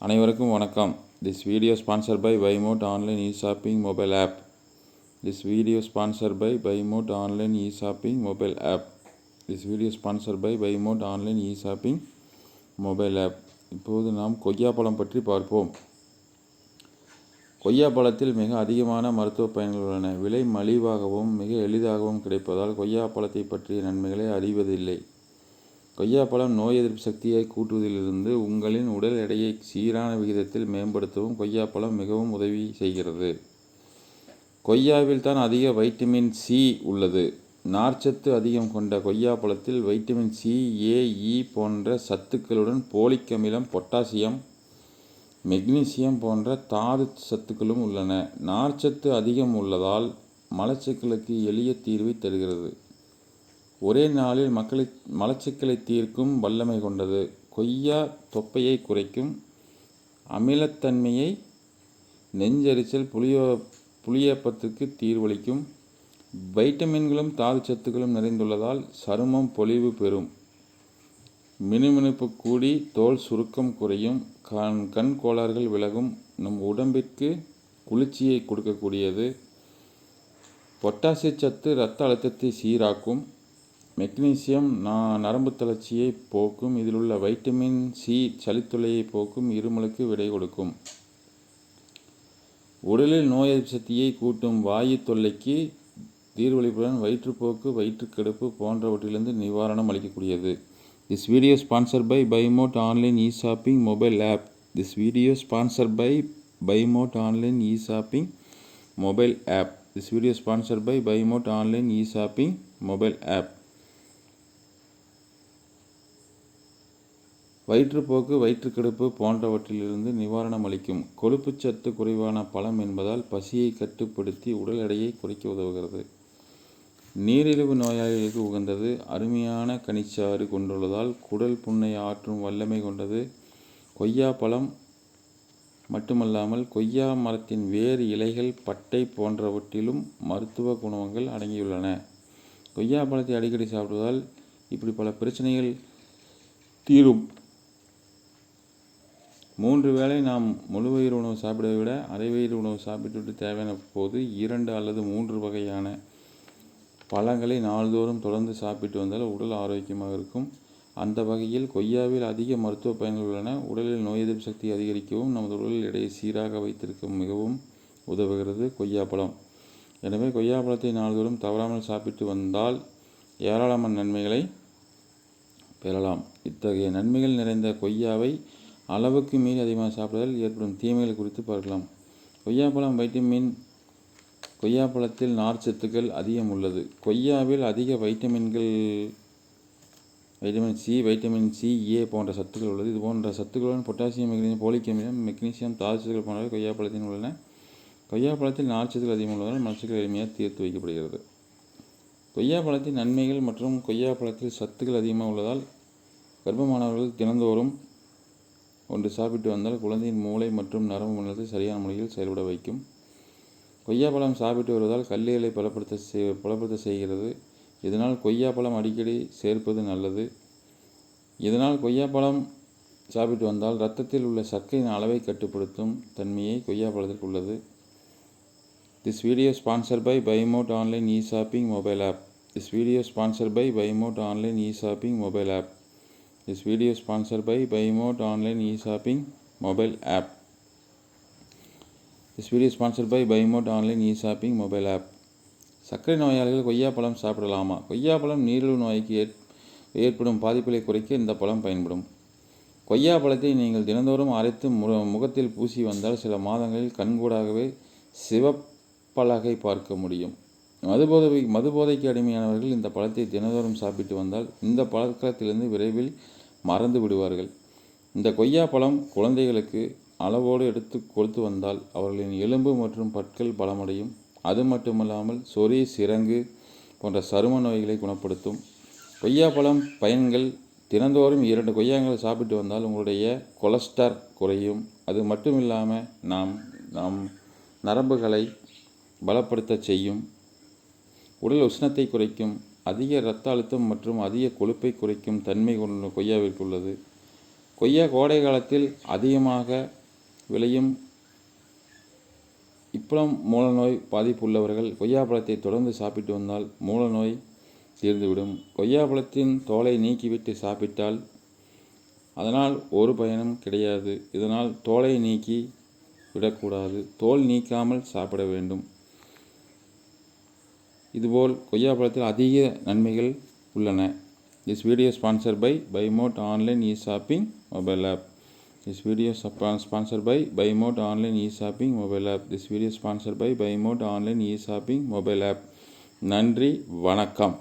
அனைவருக்கும் வணக்கம். This video sponsored by Buymote online e-shopping mobile app. This video sponsored by Buymote online e-shopping mobile app. This video sponsored by Buymote online e-shopping mobile app. இப்போது நாம் கொய்யாப்பழம் பற்றி பார்ப்போம். கொய்யாப்பழத்தில் மிக அதிகமான மருத்துவ பயன்கள் உள்ளன. விலை மலிவாகவும் மிக எளிதாகவும் கிடைப்பதால் கொய்யாப்பழத்தை பற்றிய நன்மைகளை அறிவதில்லை. கொய்யாப்பழம் நோய் எதிர்ப்பு சக்தியை கூட்டுவதிலிருந்து உங்களின் உடல் எடையை சீரான விகிதத்தில் மேம்படுத்தவும் கொய்யாப்பழம் மிகவும் உதவி செய்கிறது. கொய்யாவில் தான் அதிக வைட்டமின் சி உள்ளது. நார்ச்சத்து அதிகம் கொண்ட கொய்யாப்பழத்தில் வைட்டமின் சி, ஏ, இ போன்ற சத்துக்களுடன் போலிக் அமிலம், பொட்டாசியம், மெக்னீசியம் போன்ற தாது சத்துக்களும் உள்ளன. நார்ச்சத்து அதிகம் உள்ளதால் மலச்சிக்கலுக்கு எளிய தீர்வை தருகிறது. ஒரே நாளில் மலச்சிக்கலை தீர்க்கும் வல்லமை கொண்டது. கொய்யா தொப்பையை குறைக்கும், அமிலத்தன்மையை, நெஞ்செரிச்சல், புளியேப்பத்துக்கு தீர்வளிக்கும். வைட்டமின்களும் தாது சத்துக்களும் நிறைந்துள்ளதால் சருமம் பொலிவு பெறும், மினுமினுப்பு கூடி, தோல் சுருக்கம் குறையும், கண் கோளாறுகள் விலகும், நம் உடம்பிற்கு குளிர்ச்சியை கொடுக்கக்கூடியது. பொட்டாசிய சத்து இரத்த அழுத்தத்தை சீராக்கும். மெக்னீசியம் நரம்பு தளர்ச்சியை போக்கும். இதில் உள்ள வைட்டமின் சி சளித்தொல்லையை போக்கும், இருமலுக்கு விடை கொடுக்கும். உடலில் நோய் எதிர்ப்பு சக்தியை கூட்டும். வாயு தொல்லைக்கு தீர்வளிப்புடன் வயிற்றுப்போக்கு, வயிற்றுக்கடுப்பு போன்றவற்றிலிருந்து நிவாரணம் அளிக்கக்கூடியது. This video sponsored by Bymod online e-shopping mobile app. This video sponsored by Bymod online e-shopping mobile app. This video sponsored by Bymod online e-shopping mobile app. வயிற்றுப்போக்கு, வயிற்றுக்கடுப்பு போன்றவற்றிலிருந்து நிவாரணம் அளிக்கும். கொழுப்புச்சத்து குறைவான பழம் என்பதால் பசியை கட்டுப்படுத்தி உடல் எடையை குறைக்க உதவுகிறது. நீரிழிவு நோயாளிகளுக்கு உகந்தது. அருமையான கனிச்சாறு கொண்டுள்ளதால் குடல் புண்ணை ஆற்றும் வல்லமை கொண்டது. கொய்யா பழம் மட்டுமல்லாமல் கொய்யா மரத்தின் வேறு, இலைகள், பட்டை போன்றவற்றிலும் மருத்துவ குணங்கள் அடங்கியுள்ளன. கொய்யா பழத்தை அடிக்கடி சாப்பிடுவதால் இப்படி பல பிரச்சனைகள் தீரும். 3 வேளை நாம் முழு வயிறு உணவு சாப்பிடுவதை விட அரை வயிறு உணவு சாப்பிட்டுவிட்டு தேவையான போது 2 அல்லது 3 வகையான பழங்களை நாள்தோறும் தொடர்ந்து சாப்பிட்டு வந்தால் உடல் ஆரோக்கியமாக இருக்கும். அந்த வகையில் கொய்யாவில் அதிக மருத்துவ பயன்கள் உள்ளன. உடலில் நோய் எதிர்ப்பு சக்தி அதிகரிக்கவும் நமது உடல் எடையை சீராக வைத்திருக்க மிகவும் உதவுகிறது கொய்யாப்பழம். எனவே கொய்யாப்பழத்தை நாள்தோறும் தவறாமல் சாப்பிட்டு வந்தால் ஏராளமான நன்மைகளை பெறலாம். இத்தகைய நன்மைகள் நிறைந்த கொய்யாவை அளவுக்கு மீறி அதிகமாக சாப்பிடுவதால் ஏற்படும் தீமைகள் குறித்து பார்க்கலாம். கொய்யாப்பழத்தில் நார்ச்சத்துக்கள் அதிகம் உள்ளது. கொய்யாவில் அதிக வைட்டமின் சி, வைட்டமின் சி, ஏ போன்ற சத்துக்கள் உள்ளது. இது போன்ற சத்துக்களுடன் பொட்டாசியம், மெக்னீசியம், போலிக் அமிலம், மெக்னீசியம், தாது சத்துக்கள் போன்றவை கொய்யாப்பழத்தில் உள்ளன. கொய்யாப்பழத்தில் நார்ச்சத்துக்கள் அதிகம் உள்ளதால் மலச்சிக்கல் எளிமையாக தீர்த்து வைக்கப்படுகிறது. கொய்யாப்பழத்தின் நன்மைகள் மற்றும் கொய்யாப்பழத்தில் சத்துக்கள் அதிகமாக உள்ளதால் கர்ப்பமானவர்கள் தினந்தோறும் ஒன்று சாப்பிட்டு வந்தால் குழந்தையின் மூளை மற்றும் நரம்பு மண்டலத்தை சரியான முறையில் செயல்பட வைக்கும். கொய்யாப்பழம் சாப்பிட்டு வருவதால் கல்லீரலை பலப்படுத்த செய்கிறது. இதனால் கொய்யாப்பழம் அடிக்கடி சேர்ப்பது நல்லது. இதனால் கொய்யாப்பழம் சாப்பிட்டு வந்தால் இரத்தத்தில் உள்ள சர்க்கரையின் அளவை கட்டுப்படுத்தும் தன்மையை கொய்யாப்பழத்திற்கு உள்ளது. This video sponsored by Bymod online e-shopping mobile app. This video sponsored by Bymod online e-shopping mobile app. This video sponsored by Buymote online e-shopping mobile app. This video sponsored by Buymote online e-shopping mobile app. சர்க்கரை நோயாளிகள் கொய்யாப்பழம் சாப்பிடலாமா? கொய்யாப்பழம் நீரிழிவு நோய்க்கு ஏற்படும் பாதிப்புகளை குறைக்க இந்த பழம் பயன்படும். கொய்யாப்பழத்தை நீங்கள் தினந்தோறும் அரைத்து முகத்தில் பூசி வந்தால் சில மாதங்களில் கண்கூடாகவே சிவப்பழகை பார்க்க முடியும். மதுபோதைக்கு அடிமையானவர்கள் இந்த பழத்தை தினந்தோறும் சாப்பிட்டு வந்தால் இந்த பழக்கத்திலிருந்து விரைவில் மறந்து விடுவார்கள். இந்த கொய்யா பழம் குழந்தைகளுக்கு அளவோடு எடுத்து கொடுத்து வந்தால் அவர்களின் எலும்பு மற்றும் பற்கள் பலமடையும். அது மட்டுமல்லாமல் சொறி, சிரங்கு போன்ற சரும நோய்களை குணப்படுத்தும். கொய்யாப்பழம் பயன்கள்: தினந்தோறும் 2 கொய்யாங்கள் சாப்பிட்டு வந்தால் உங்களுடைய கொலஸ்ட்ரால் குறையும். அது மட்டுமில்லாமல் நாம் நரம்புகளை பலப்படுத்த செய்யும். உடல் உஷ்ணத்தை குறைக்கும். அதிக இரத்த அழுத்தம் மற்றும் அதிக கொழுப்பை குறைக்கும் தன்மை கொய்யாவிற்கு உள்ளது. கொய்யா கோடை காலத்தில் அதிகமாக விளையும் இப்பளம் மூலநோய் பாதிப்பு உள்ளவர்கள் கொய்யாப்பழத்தை தொடர்ந்து சாப்பிட்டு வந்தால் மூலநோய் தீர்ந்துவிடும். கொய்யாப்பழத்தின் தோலை நீக்கிவிட்டு சாப்பிட்டால் அதனால் ஒரு பயனும் கிடையாது. இதனால் தோலை நீக்கி விடக்கூடாது, தோல் நீக்காமல் சாப்பிட வேண்டும். இதுபோல் கொய்யாப்பழத்தில் அதிக நன்மைகள் உள்ளன. This video is sponsored by BuyMote Online E-Shopping Mobile App. This video is sponsored by BuyMote Online E-Shopping Mobile App. This video is sponsored by BuyMote Online E-Shopping Mobile App. நன்றி, வணக்கம்.